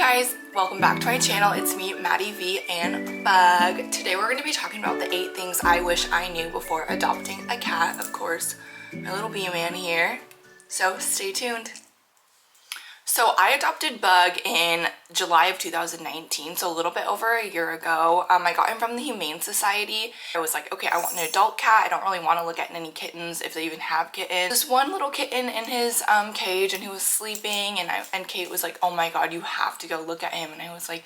guys, welcome back to my channel. It's me, Maddie V and Bug. Today we're going to be talking about the 8 things I wish I knew before adopting a cat. Of course, my little bee man here. So stay tuned. So I adopted Bug in July of 2019, so a little bit over a year ago. I got him from the Humane Society. I was like, okay, I want an adult cat. I don't really want to look at any kittens if they even have kittens. This one little kitten in his cage, and he was sleeping, and Kate was like, oh my god, you have to go look at him. And I was like,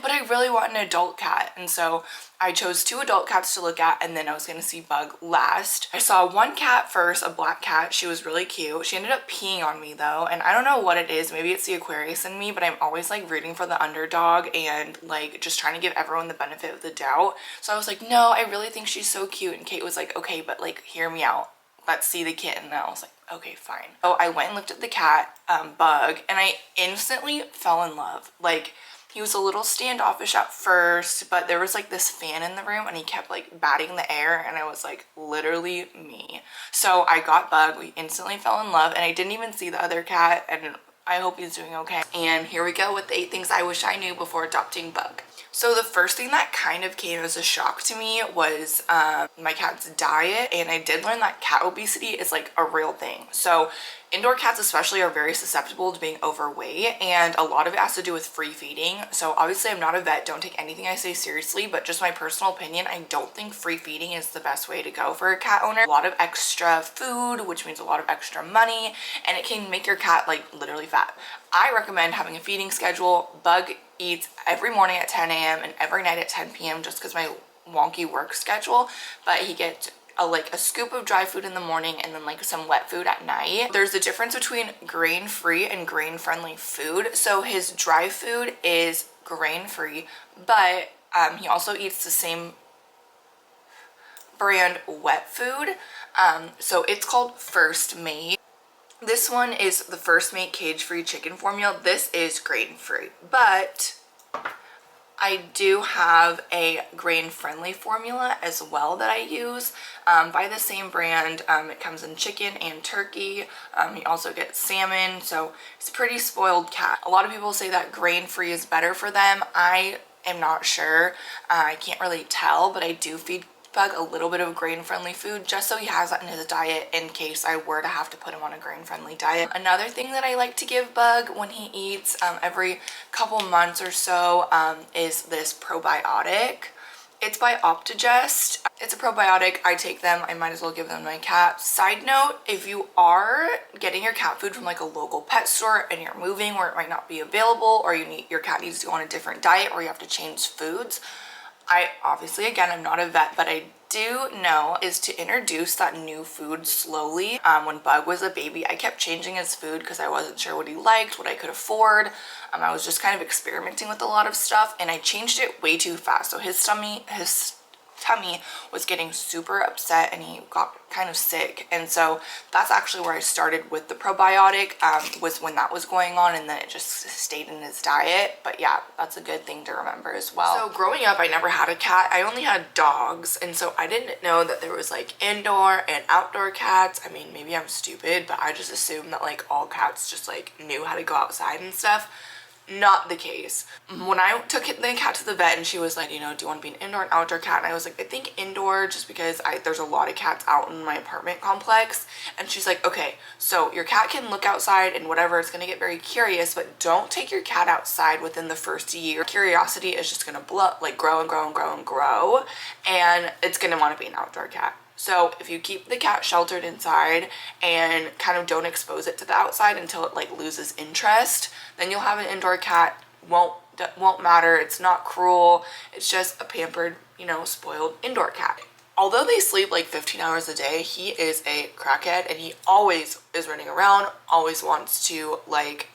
but I really want an adult cat. And so I chose 2 adult cats to look at, and then I was gonna see Bug last. I saw one cat first, a black cat. She was really cute. She ended up peeing on me though, and I don't know what it is. Maybe it's the Aquarius in me, but I'm always like rooting for the underdog and like just trying to give everyone the benefit of the doubt. So I was like, no, I really think she's so cute. And Kate was like, okay, but like hear me out. Let's see the kitten. And I was like, okay, fine. So I went and looked at the cat, Bug, and I instantly fell in love. Like, he was a little standoffish at first, but there was like this fan in the room and he kept like batting the air, and I was like, literally me. So I got Bug, we instantly fell in love, and I didn't even see the other cat, and I hope he's doing okay. And here we go with the 8 things I wish I knew before adopting Bug. So the first thing that kind of came as a shock to me was my cat's diet, and I did learn that cat obesity is like a real thing. So indoor cats especially are very susceptible to being overweight, and a lot of it has to do with free feeding. So obviously I'm not a vet, don't take anything I say seriously, but just my personal opinion, I don't think free feeding is the best way to go for a cat owner. A lot of extra food, which means a lot of extra money, and it can make your cat like literally fat. I recommend having a feeding schedule. Bug eats every morning at 10 a.m. and every night at 10 p.m. just because my wonky work schedule, but he gets like a scoop of dry food in the morning and then like some wet food at night. There's a difference between grain-free and grain-friendly food. So his dry food is grain-free, but he also eats the same brand wet food. So it's called First Mate. This one is the First Mate cage-free chicken formula. This is grain-free, but I do have a grain-friendly formula as well that I use by the same brand. It comes in chicken and turkey. You also get salmon, so it's a pretty spoiled cat. A lot of people say that grain-free is better for them. I am not sure. I can't really tell, but I do feed Bug a little bit of grain-friendly food just so he has that in his diet in case I were to have to put him on a grain-friendly diet. Another thing that I like to give Bug when he eats every couple months or so is this probiotic. It's by Optagest. It's a probiotic. I take them. I might as well give them to my cat. Side note, if you are getting your cat food from like a local pet store and you're moving where it might not be available, or your cat needs to go on a different diet, or you have to change foods, obviously, again, I'm not a vet, but I do know is to introduce that new food slowly. When Bug was a baby, I kept changing his food because I wasn't sure what he liked, what I could afford. I was just kind of experimenting with a lot of stuff, and I changed it way too fast. So his tummy was getting super upset, and he got kind of sick. And so that's actually where I started with the probiotic, was when that was going on, and then it just stayed in his diet. But yeah, that's a good thing to remember as well. So growing up, I never had a cat. I only had dogs, and so I didn't know that there was like indoor and outdoor cats. I mean, maybe I'm stupid, but I just assumed that like all cats just like knew how to go outside and stuff. Not the case. When I took the cat to the vet, and she was like, you know, do you want to be an indoor and outdoor cat? And I was like, I think indoor, just because there's a lot of cats out in my apartment complex. And she's like, okay, so your cat can look outside and whatever, it's gonna get very curious, but don't take your cat outside within the first year. Curiosity is just gonna grow and grow and grow and grow, and it's gonna want to be an outdoor cat. So if you keep the cat sheltered inside and kind of don't expose it to the outside until it like loses interest, then you'll have an indoor cat. Won't matter. It's not cruel. It's just a pampered, you know, spoiled indoor cat. Although they sleep like 15 hours a day, he is a crackhead, and he always is running around, always wants to like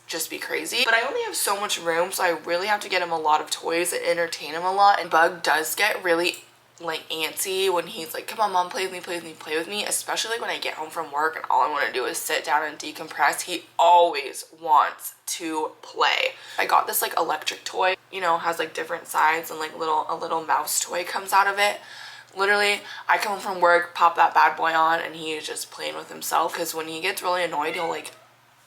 just be crazy. But I only have so much room, so I really have to get him a lot of toys and entertain him a lot. And Bug does get really like antsy when he's like, come on mom, play with me, play with me, play with me, especially like when I get home from work and all I want to do is sit down and decompress. He always wants to play. I got this like electric toy, you know, has like different sides, and like a little mouse toy comes out of it. Literally, I come home from work, pop that bad boy on, and he is just playing with himself, because when he gets really annoyed, he'll like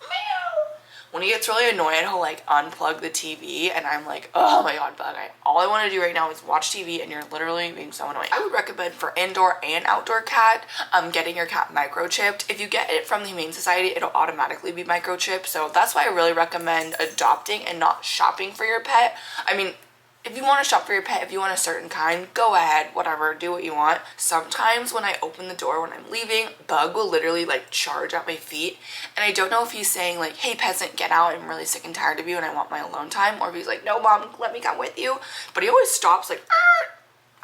meow. When he gets really annoyed, he'll like unplug the TV and I'm like, oh my god, Bug, all I want to do right now is watch TV and you're literally being so annoying. I would recommend for indoor and outdoor cat, getting your cat microchipped. If you get it from the Humane Society, it'll automatically be microchipped. So that's why I really recommend adopting and not shopping for your pet. I mean, if you want to shop for your pet, if you want a certain kind, go ahead, whatever, do what you want. Sometimes when I open the door when I'm leaving, Bug will literally like charge at my feet. And I don't know if he's saying like, hey peasant, get out, I'm really sick and tired of you and I want my alone time. Or if he's like, no mom, let me come with you. But he always stops like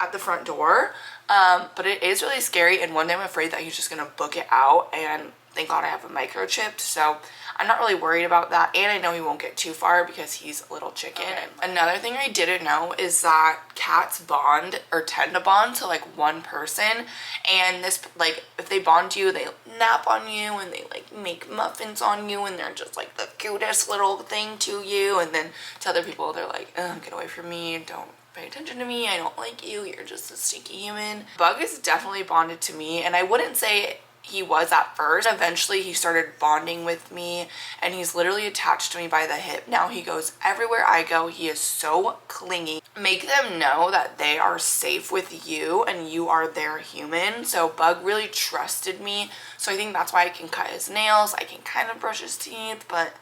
at the front door. But it is really scary. And one day I'm afraid that he's just going to book it out. And thank God I have a microchipped. So I'm not really worried about that, and I know he won't get too far because he's a little chicken. Okay. Another thing I didn't know is that cats bond or tend to bond to like one person, and this, like, if they bond to you, they nap on you and they like make muffins on you and they're just like the cutest little thing to you, and then to other people they're like, get away from me, don't pay attention to me, I don't like you, you're just a stinky human. Bug is definitely bonded to me, and I wouldn't say he was at first. Eventually he started bonding with me and he's literally attached to me by the hip. Now he goes everywhere I go. He is so clingy. Make them know that they are safe with you and you are their human. So Bug really trusted me. So I think that's why I can cut his nails. I can kind of brush his teeth, but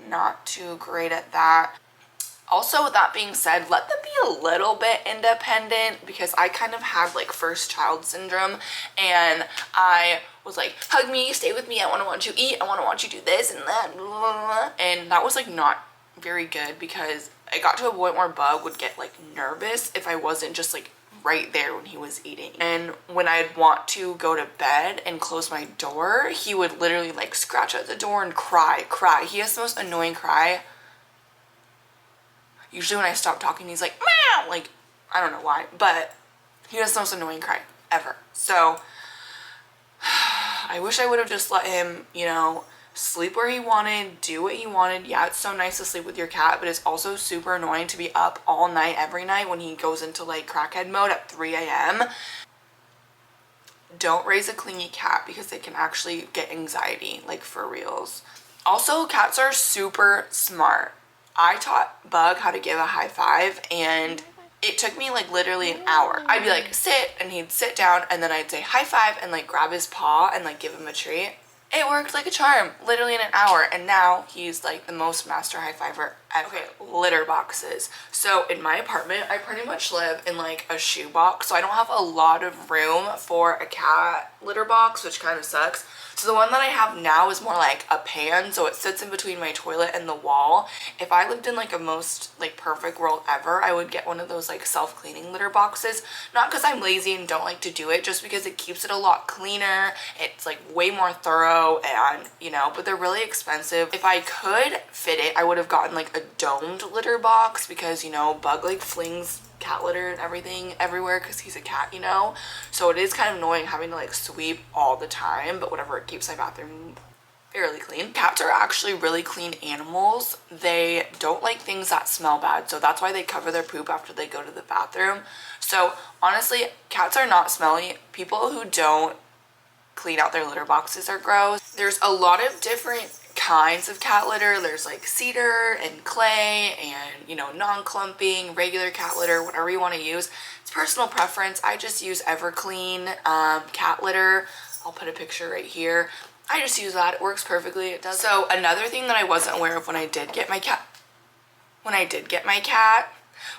not too great at that. Also, with that being said, let them be a little bit independent because I kind of had like first child syndrome and I was like, hug me, stay with me, I want to watch you eat, I want to watch you do this and that, blah, blah, blah. And that was like not very good because I got to a point where Bug would get like nervous if I wasn't just like right there when he was eating. And when I'd want to go to bed and close my door, he would literally like scratch at the door and cry. He has the most annoying cry. Usually when I stop talking, he's like, meow! Like, I don't know why, but he has the most annoying cry ever. So, I wish I would have just let him, you know, sleep where he wanted, do what he wanted. Yeah, it's so nice to sleep with your cat, but it's also super annoying to be up all night, every night when he goes into, like, crackhead mode at 3 a.m. Don't raise a clingy cat because they can actually get anxiety, like, for reals. Also, cats are super smart. I taught Bug how to give a high five and it took me like literally an hour. I'd be like, sit, and he'd sit down and then I'd say high five and like grab his paw and like give him a treat. It worked like a charm, literally in an hour, and now he's like the most master high fiver ever. Okay, litter boxes. So in my apartment, I pretty much live in like a shoe box, so I don't have a lot of room for a cat litter box, which kind of sucks. So the one that I have now is more like a pan, so it sits in between my toilet and the wall. If I lived in like a most like perfect world ever, I would get one of those like self-cleaning litter boxes. Not because I'm lazy and don't like to do it, just because it keeps it a lot cleaner. It's like way more thorough and, you know, but they're really expensive. If I could fit it, I would have gotten like a domed litter box because, you know, Bug like flings cat litter and everything everywhere because he's a cat, you know, so it is kind of annoying having to like sweep all the time, but whatever, it keeps my bathroom fairly clean. Cats are actually really clean animals. They don't like things that smell bad, so that's why they cover their poop after they go to the bathroom. So honestly, cats are not smelly. People who don't clean out their litter boxes are gross. There's a lot of different kinds of cat litter. There's like cedar and clay and, you know, non-clumping, regular cat litter, whatever you want to use. It's personal preference. I just use Everclean cat litter. I'll put a picture right here. I just use that. It works perfectly. It does. So another thing that I wasn't aware of when I did get my cat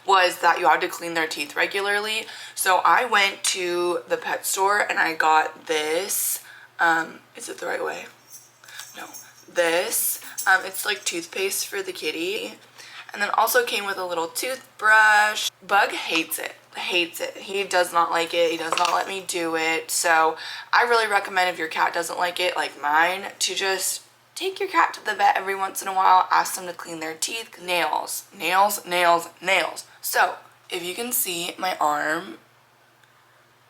was that you had to clean their teeth regularly. So I went to the pet store and I got this. Is it the right way? No. This. It's like toothpaste for the kitty. And then also came with a little toothbrush. Bug hates it. Hates it. He does not like it. He does not let me do it. So I really recommend, if your cat doesn't like it, like mine, to just take your cat to the vet every once in a while. Ask them to clean their teeth. Nails. Nails, nails, nails. So if you can see my arm,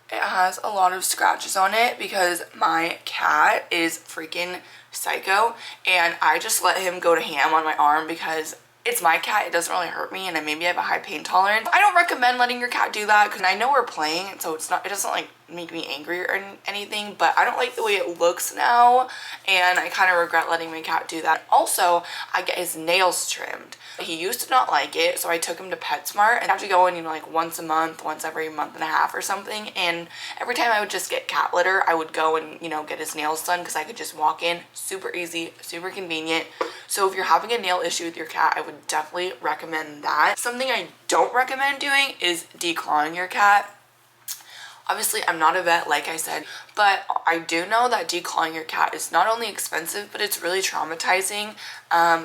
it has a lot of scratches on it because my cat is freaking psycho, and I just let him go to ham on my arm because it's my cat. It doesn't really hurt me, and maybe I have a high pain tolerance. I don't recommend letting your cat do that because I know we're playing, so it doesn't like make me angry or anything, but I don't like the way it looks now, and I kind of regret letting my cat do that. Also, I get his nails trimmed. He used to not like it, so I took him to PetSmart, and I have to go in, you know, like once a month, once every month and a half or something, and every time I would just get cat litter, I would go and, you know, get his nails done because I could just walk in. Super easy, super convenient. So if you're having a nail issue with your cat, I would definitely recommend that. Something I don't recommend doing is declawing your cat. Obviously, I'm not a vet, like I said, but I do know that declawing your cat is not only expensive, but it's really traumatizing.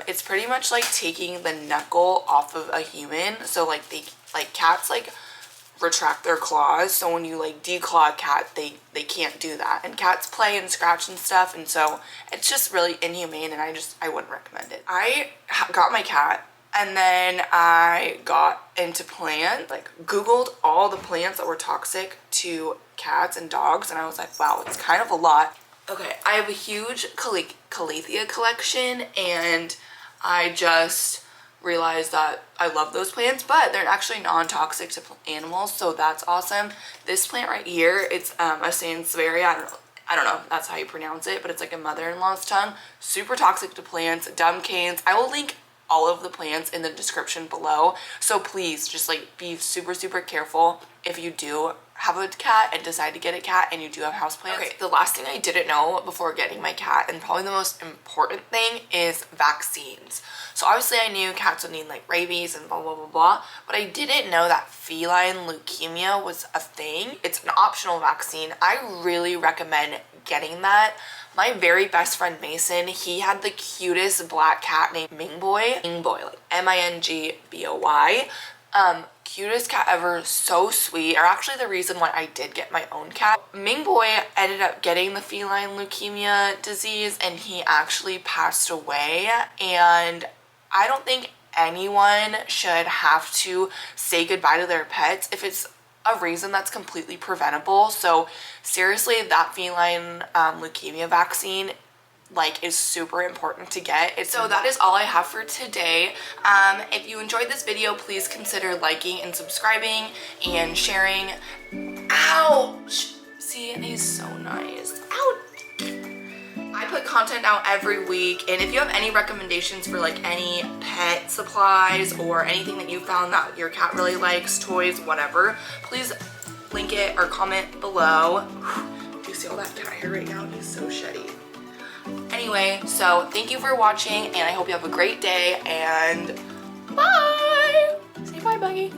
It's pretty much like taking the knuckle off of a human. So like cats like retract their claws, so when you like declaw a cat, they can't do that, and cats play and scratch and stuff, and so it's just really inhumane, and I wouldn't recommend it. I got my cat, and then I got into plants, like googled all the plants that were toxic to cats and dogs, and I was like, wow, it's kind of a lot. Okay, I have a huge calathea collection, and I just realized that I love those plants, but they're actually non-toxic to animals, so that's awesome. This plant right here, it's a Sansevieria, I don't know, that's how you pronounce it, but it's like a mother-in-law's tongue. Super toxic to plants, dumb canes. I will link all of the plants in the description below, so please just like be super careful if you do have a cat and decide to get a cat and you do have houseplants. Okay, the last thing I didn't know before getting my cat, and probably the most important thing, is vaccines. So obviously I knew cats would need like rabies and blah blah blah, but I didn't know that feline leukemia was a thing. It's an optional vaccine. I really recommend getting that. My very best friend Mason, he had the cutest black cat named Mingboy, like Mingboy. Cutest cat ever, so sweet. Are actually the reason why I did get my own cat. Mingboy ended up getting the feline leukemia disease, and he actually passed away, and I don't think anyone should have to say goodbye to their pets if it's a reason that's completely preventable. So seriously, that feline leukemia vaccine like is super important to get. So that is all I have for today. If you enjoyed this video, please consider liking and subscribing and sharing. Ouch! See, he's so nice. Ouch! I put content out every week, and if you have any recommendations for like any pet supplies or anything that you found that your cat really likes, toys, whatever, please link it or comment below. You see all that cat hair right now? He's so shitty. Anyway, so thank you for watching, and I hope you have a great day, and bye! Say bye, Buggy.